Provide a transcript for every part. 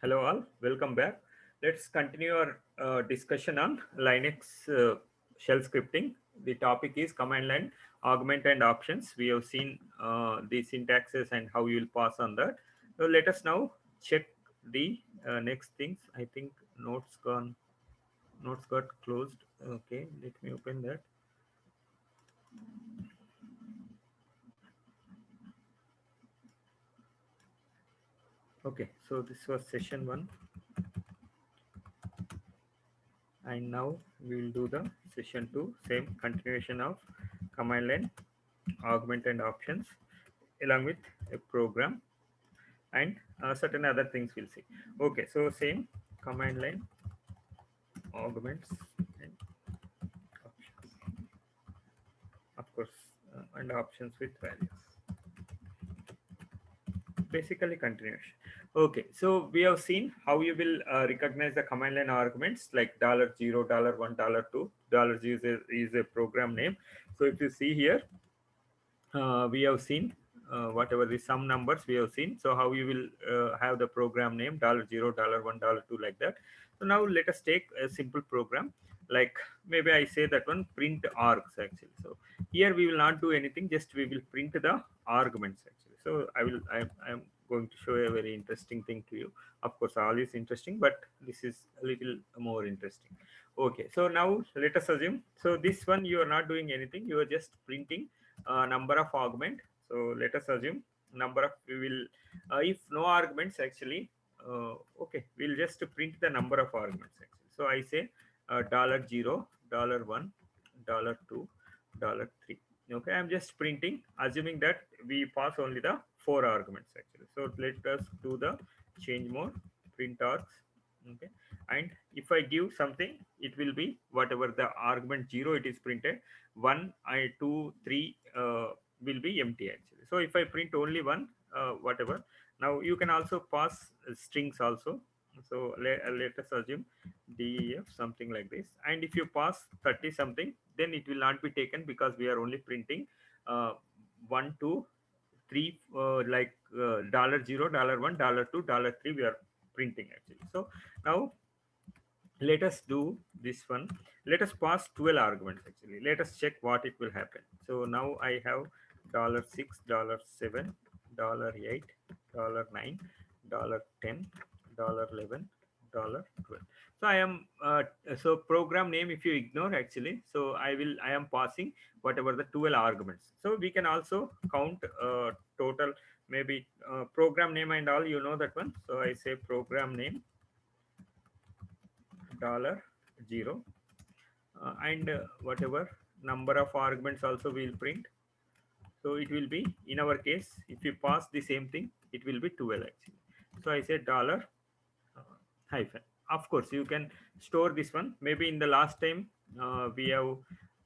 Hello all, welcome back. Let's continue our discussion on Linux shell scripting. The topic is command line, augment and options. We have seen the syntaxes and how you will pass on that. So let us now check the next things. I think notes got closed. Okay, let me open that. Okay, so this was session one, and now we will do the session two, same continuation of command line, augment and options along with a program and certain other things we'll see. Okay, so same command line, augments and options, of course, and options with values, basically continuation. Okay, so we have seen how you will recognize the command line arguments like $0, $1, $2. $0 is a program name. So if you see here, we have seen whatever the sum numbers we have seen. So how you will have the program name $0, $1, $2, like that. So now let us take a simple program, like maybe I say that one print args actually. So here we will not do anything, just we will print the arguments actually. So I'm going to show a very interesting thing to you. Of course all is interesting, but this is a little more interesting. Okay, so now let us assume, so this one you are not doing anything, you are just printing number of argument. So let us assume number of, we will if no arguments actually, okay, we'll just print the number of arguments actually. So I say $0, $1, $2, $3. Okay, I'm just printing, assuming that we pass only the four arguments actually. So let us do the change mode, print args. Okay, and if I give something, it will be whatever the argument 0 it is printed, 1 I 2 3 will be empty actually. So if I print only one, whatever, now you can also pass strings also. So let us assume def something like this, and if you pass 30 something, then it will not be taken because we are only printing uh, 1 2 3 like $0, $1, $2, $3 we are printing actually. So now let us do this one. Let us pass 12 arguments actually. Let us check what it will happen. So now I have $6, $7, $8, $9, $10, $11, $12. So I am so program name, if you ignore actually, so I am passing whatever the 12 arguments. So we can also count total, maybe program name and all, you know that one. So I say program name $0, and whatever number of arguments also we'll print. So it will be, in our case, if you pass the same thing, it will be 12 actually. So I say dollar hyphen. Of course you can store this one, maybe in the last time we have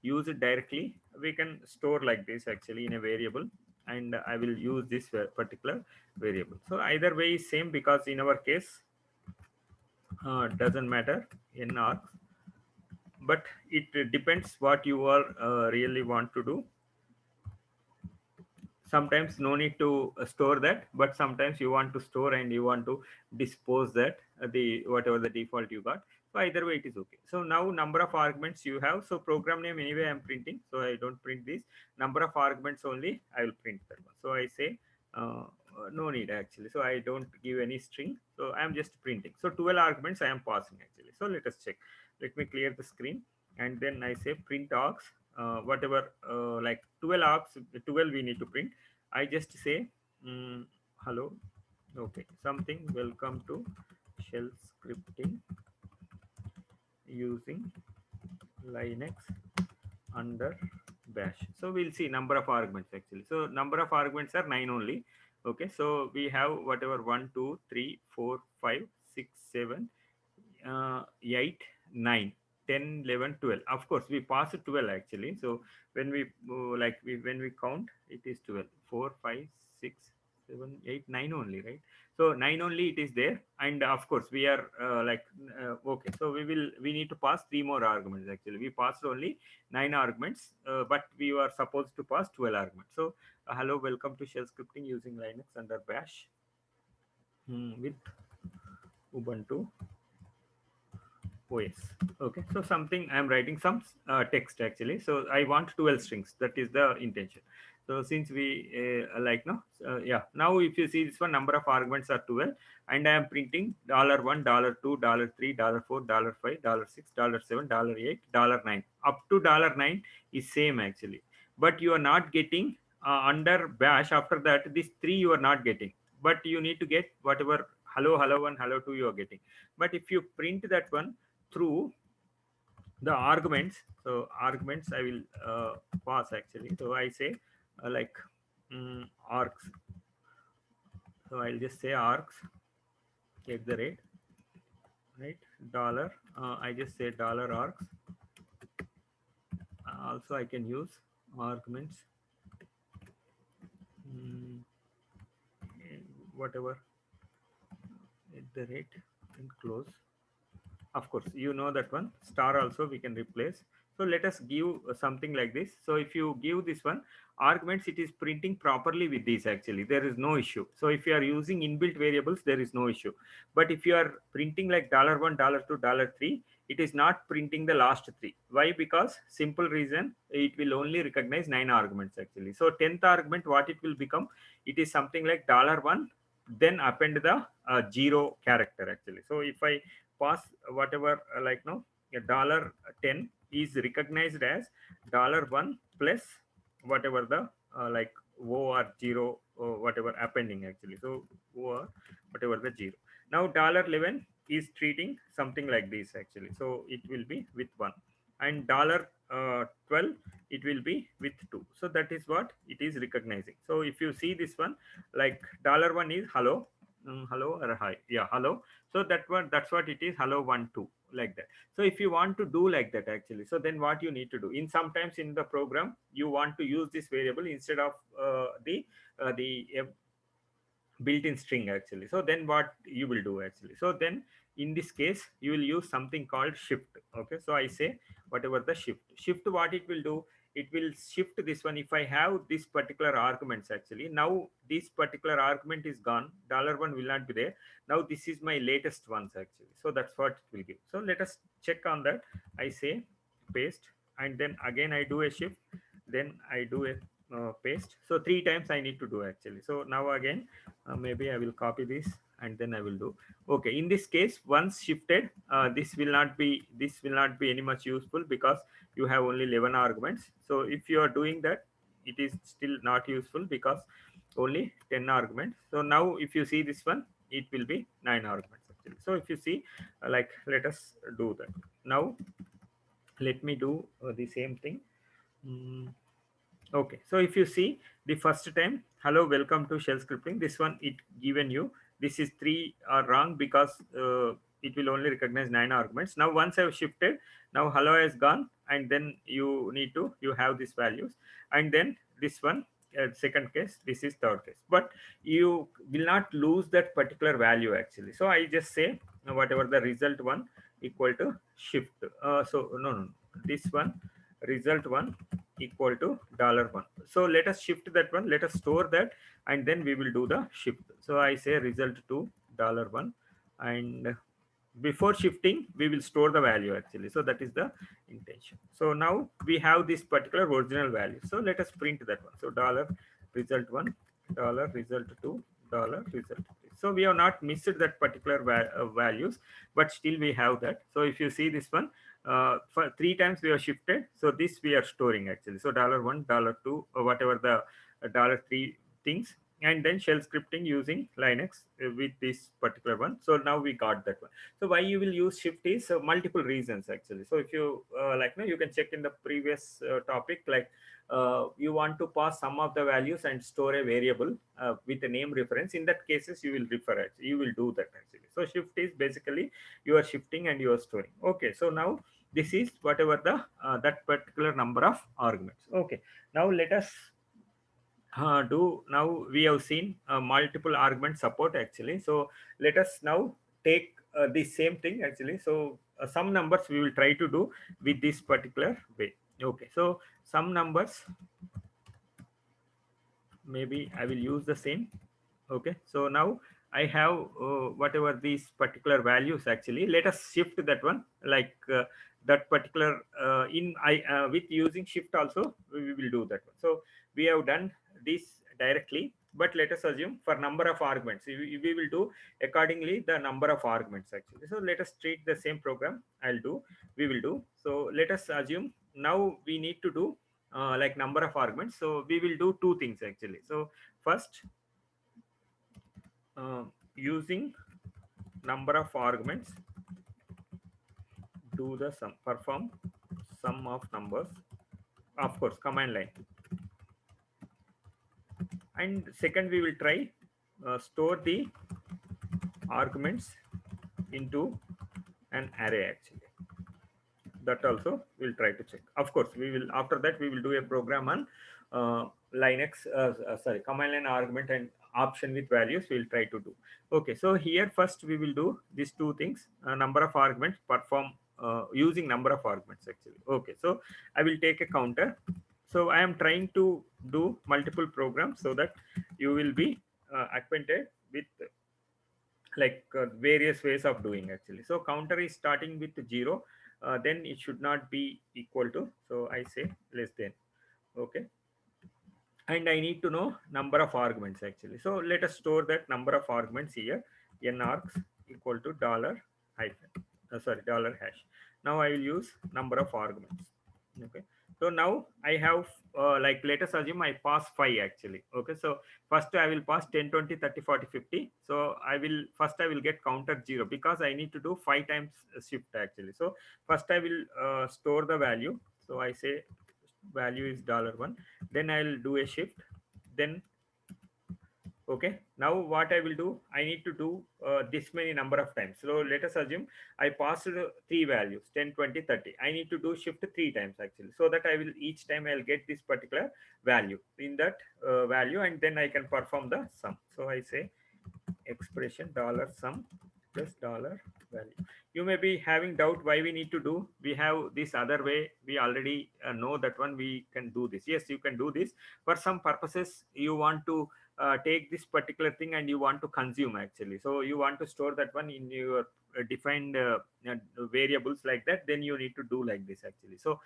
used it directly, we can store like this actually in a variable, and I will use this particular variable. So either way is same, because in our case doesn't matter in args, but it depends what you are really want to do. Sometimes no need to store that, but sometimes you want to store and you want to dispose that the whatever the default you got. So either way it is okay. So now number of arguments you have. So program name anyway I'm printing, so I don't print this. Number of arguments only I will print that one. So I say no need actually, so I don't give any string, so I'm just printing. So 12 arguments I am passing actually. So let us check. Let me clear the screen, and then I say print args, whatever like 12 args, 12 we need to print. I just say hello, okay, something, welcome to shell scripting using Linux under bash. So we'll see number of arguments actually. So number of arguments are 9 only. Okay, so we have whatever 1 2 3 4 5 6 7 8 9 10 11 12. Of course we pass 12 actually. So when we when we count, it is 12, 4 5 6 7 8 9 only, right? So 9 only it is there, and of course we are okay, so we need to pass three more arguments actually. We passed only 9 arguments, but we were supposed to pass 12 arguments. So hello, welcome to shell scripting using Linux under bash, with Ubuntu OS. Okay, so something I'm writing some text actually. So I want 12 strings. That is the intention. So since we like no, yeah. Now if you see this one, number of arguments are 12, and I am printing $1, $2, $3, $4, $5, $6, $7, $8, $9. Up to $9 is same actually, but you are not getting under bash. After that, these three you are not getting, but you need to get whatever hello, hello one, hello two you are getting. But if you print that one through the arguments, so arguments I will pass actually. So I say like args. So I'll just say args at the rate, right, dollar. I just say dollar args. Also I can use arguments, mm, whatever at the rate and close. Of course you know that one, star also we can replace. So let us give something like this. So if you give this one arguments, it is printing properly with this actually, there is no issue. So if you are using inbuilt variables, there is no issue. But if you are printing like $1, $2, $3, it is not printing the last three. Why? Because simple reason, it will only recognize 9 arguments actually. So 10th argument what it will become, it is something like $1, then append the zero character actually. So if I pass whatever like no, a $10 is recognized as $1 plus whatever the like o or zero or whatever appending actually. So o or whatever the zero. Now $11 is treating something like this actually. So it will be with 1, and $12 it will be with 2. So that is what it is recognizing. So if you see this one, like $1 is hello, hello or hi, yeah, hello. So that's what it is, hello 1 2, like that. So if you want to do like that actually, so then what you need to do, in sometimes in the program you want to use this variable instead of the built-in string actually. So then what you will do actually, so then in this case you will use something called shift. Okay, so I say whatever the shift what it will do, it will shift this one. If I have this particular arguments actually, now this particular argument is gone, $1 will not be there. Now this is my latest ones actually. So that's what it will give. So let us check on that. I say paste, and then again I do a shift, then I do a paste. So 3 times I need to do actually. So now again maybe I will copy this and then I will do. Okay, in this case once shifted, this will not be any much useful because you have only 11 arguments. So if you are doing that, it is still not useful because only 10 arguments. So now if you see this one, it will be 9 arguments actually. So if you see like let us do that. Now let me do the same thing. Mm, okay, so if you see the first time, hello, welcome to shell scripting, this one it given you, this is 3 are wrong because it will only recognize 9 arguments. Now once I've shifted, now hello has gone, and then you need to, you have these values, and then this one second case, this is third case, but you will not lose that particular value actually. So I just say whatever the result one equal to shift. So no, this one result one equal to $1. So let us shift that one, let us store that, and then we will do the shift. So I say result to $1, and before shifting we will store the value actually. So that is the intention. So now we have this particular original value. So let us print that one. So $result1, $result2, $result3. So we have not missed that particular values, but still we have that. So if you see this one, for 3 times we have shifted, so this we are storing actually. So $1, $2, or whatever the $3 things, and then shell scripting using Linux with this particular one. So now we got that one. So why you will use shift is multiple reasons actually. So if you like, no, you can check in the previous topic, like you want to pass some of the values and store a variable with a name reference. In that cases you will refer it, you will do that actually. So shift is basically you are shifting and you are storing. Okay, so now this is whatever the that particular number of arguments. Okay, now let us do. Now we have seen multiple argument support actually. So let us now take the same thing actually. So some numbers we will try to do with this particular way. Okay, so some numbers maybe I will use the same. Okay, so now I have whatever these particular values actually. Let us shift that one, like that particular in I with using shift also we will do that one. So we have done this directly, but let us assume for number of arguments we will do accordingly the number of arguments actually. So let us treat the same program. We will do. So let us assume now we need to do like number of arguments. So we will do two things actually. So first, using number of arguments, do the sum, perform sum of numbers, of course command line. And second, we will try store the arguments into an array actually. That also we'll try to check. Of course we will, after that we will do a program on linux sorry, command line argument and option with values we'll try to do. Okay, so here first we will do these two things, number of arguments, perform using number of arguments actually. Okay, so I will take a counter. So I am trying to do multiple programs so that you will be acquainted with like various ways of doing actually. So counter is starting with 0, then it should not be equal to, so I say less than. Okay, and I need to know number of arguments actually. So let us store that number of arguments here. N args equal to dollar hyphen sorry, dollar hash. Now I will use number of arguments. Okay, so now I have like let us assume I pass 5 actually. Okay, so first I will pass 10 20 30 40 50. So I will first I will get counter 0 because I need to do 5 times shift actually. So first I will store the value. So I say value is $1. Then I'll do a shift. Then okay, now what I will do, I need to do this many number of times. So let us assume I passed three values 10 20 30. I need to do shift three times actually, so that I will each time I'll get this particular value in that value, and then I can perform the sum. So I say expression dollar sum plus dollar value. You may be having doubt why we need to do, we have this other way, we already know that one, we can do this. Yes, you can do this for some purposes. You want to take this particular thing and you want to consume actually, so you want to store that one in your defined variables like that, then you need to do like this actually. So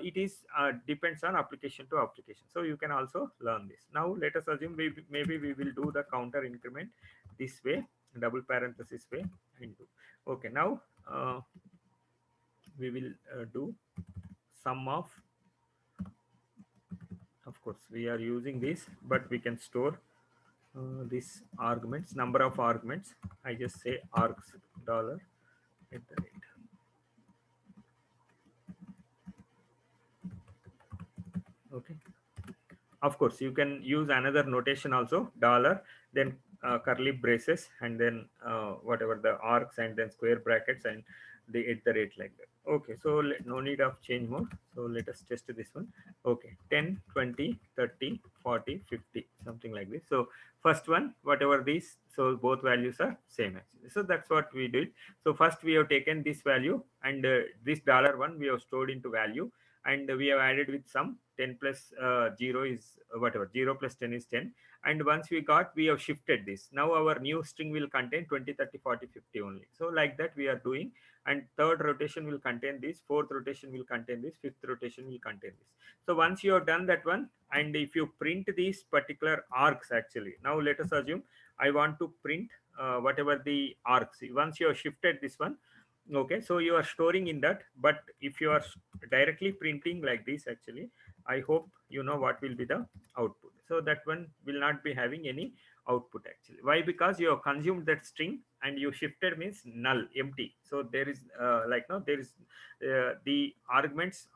it is depends on application to application, so you can also learn this. Now let us assume maybe we will do the counter increment this way, double parenthesis way, and do. Okay, now we will do sum of course we are using this, but we can store these arguments, number of arguments. I just say args dollar at the rate. Okay, of course you can use another notation also, dollar, then curly braces, and then whatever the arcs, and then square brackets, and the at the rate like that. Okay, so no need of change mode. So let us test this one. Okay, 10 20 30 40 50, something like this. So first one, whatever these, so both values are same actually. So that's what we did. So first we have taken this value, and this dollar one we have stored into value, and we have added with some 10 plus 0 is whatever, 0 plus 10 is 10. And once we got, we have shifted this. Now our new string will contain 20 30 40 50 only. So like that we are doing. And third rotation will contain this, fourth rotation will contain this, fifth rotation will contain this. So once you have done that one, and if you print these particular arcs actually, now let us assume I want to print whatever the arcs. Once you have shifted this one, okay, so you are storing in that. But if you are directly printing like this actually, I hope you know what will be the output. So that one will not be having any output actually. Why? Because you have consumed that string, and you shifted means null, empty. So there is like no, there is the arguments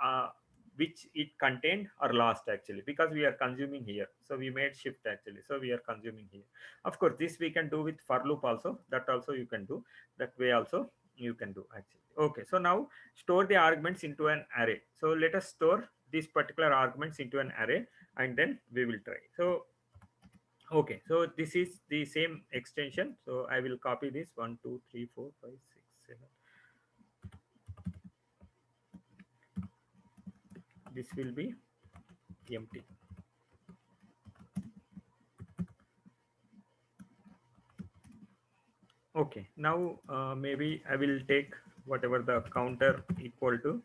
which it contained are lost actually, because we are consuming here. So we made shift actually, so we are consuming here. Of course this we can do with for loop also, that also you can do that way also, you can do actually. Okay, so now store the arguments into an array. So let us store these particular arguments into an array, and then we will try. So okay, so this is the same extension. So I will copy this 1 2 3 4 5 6 7. This will be empty. Okay, now maybe I will take whatever the counter equal to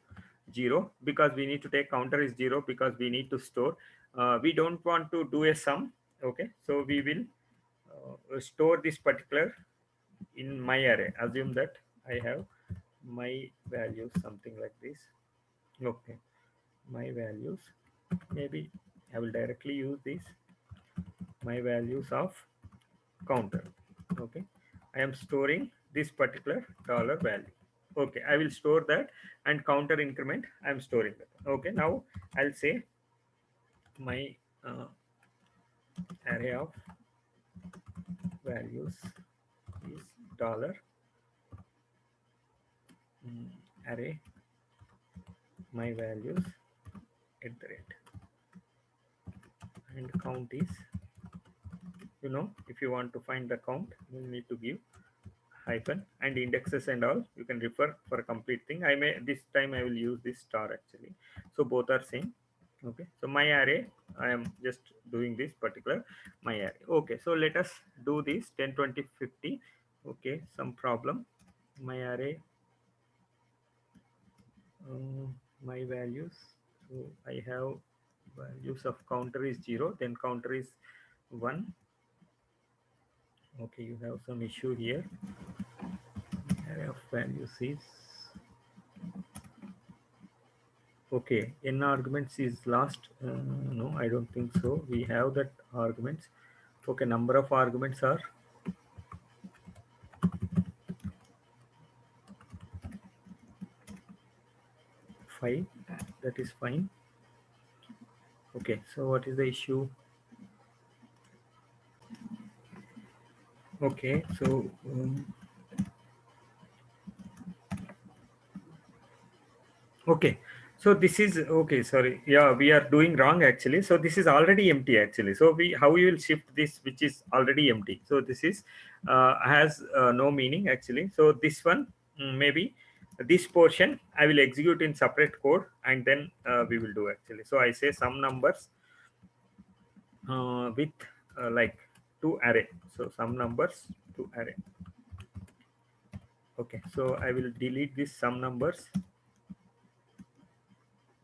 0, because we need to take counter is 0 because we need to store. We don't want to do a sum. Okay, so we will store this particular in my array. Assume that I have my values something like this. Okay, my values, maybe I will directly use this, my values of counter. Okay, I am storing this particular dollar value. Okay, I will store that, and counter increment I am storing that. Okay, now I'll say my array of values is dollar array my values at the rate, and count is, if you want to find the count, you need to give hyphen, and indexes and all you can refer for a complete thing. I may, this time I will use this star actually, so both are same. Okay, so my array, I am just doing this particular my array. Okay, so let us do this 10 20 50. Okay, some problem. My array, my values, so I have values of counter is 0, then counter is 1. Okay, you have some issue here. Array of values is, okay, n arguments is last. No, I don't think so. We have that arguments. Okay, number of arguments are 5. That is fine. Okay, so what is the issue? Okay, so okay, so this is okay. Sorry, yeah, we are doing wrong actually. So this is already empty actually. So we, how you will shift this which is already empty? So this is has no meaning actually. So this one, maybe this portion I will execute in separate code, and then we will do actually. So I say some numbers with like to array. So some numbers to array. Okay, so I will delete this some numbers.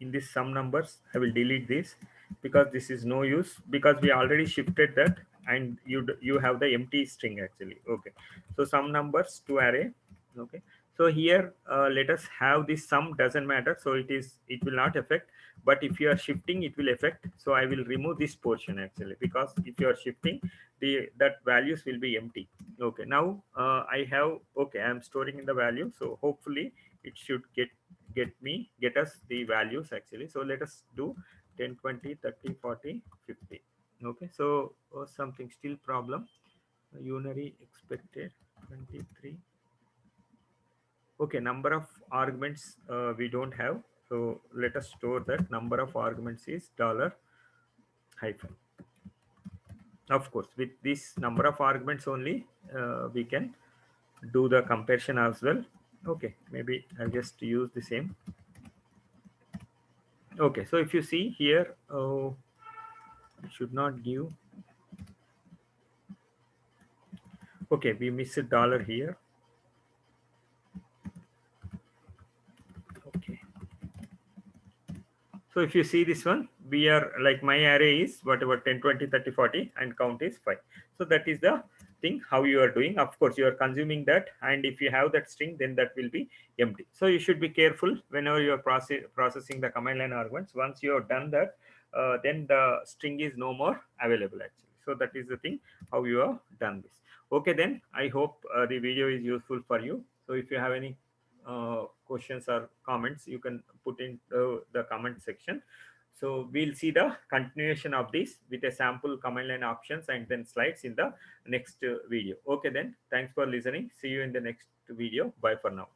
In this sum numbers I will delete this, because this is no use, because we already shifted that, and you have the empty string actually. Okay, so some numbers to array. Okay, so here let us have this sum doesn't matter, so it will not affect, but if you are shifting it will affect. So I will remove this portion actually, because if you are shifting, the that values will be empty. Okay, now I have, okay, I am storing in the value, so hopefully it should get us the values actually. So let us do 10 20 30 40 50. Okay, so something still problem, unary expected 23. Okay, number of arguments we don't have, so let us store that number of arguments is dollar hyphen. Of course, with this number of arguments only we can do the comparison as well. Okay, maybe I'll just use the same. Okay, so if you see here, should not give. Okay, we miss a dollar here. Okay, so if you see this one, we are like my array is whatever 10 20 30 40, and count is 5. So that is the thing how you are doing. Of course you are consuming that, and if you have that string, then that will be empty. So you should be careful whenever you are processing the command line arguments. Once you have done that, then the string is no more available actually. So that is the thing how you have done this. Okay, then I hope the video is useful for you. So if you have any questions or comments, you can put in the comment section. So we'll see the continuation of this with a sample command line options and then slides in the next video. Okay, then thanks for listening. See you in the next video. Bye for now.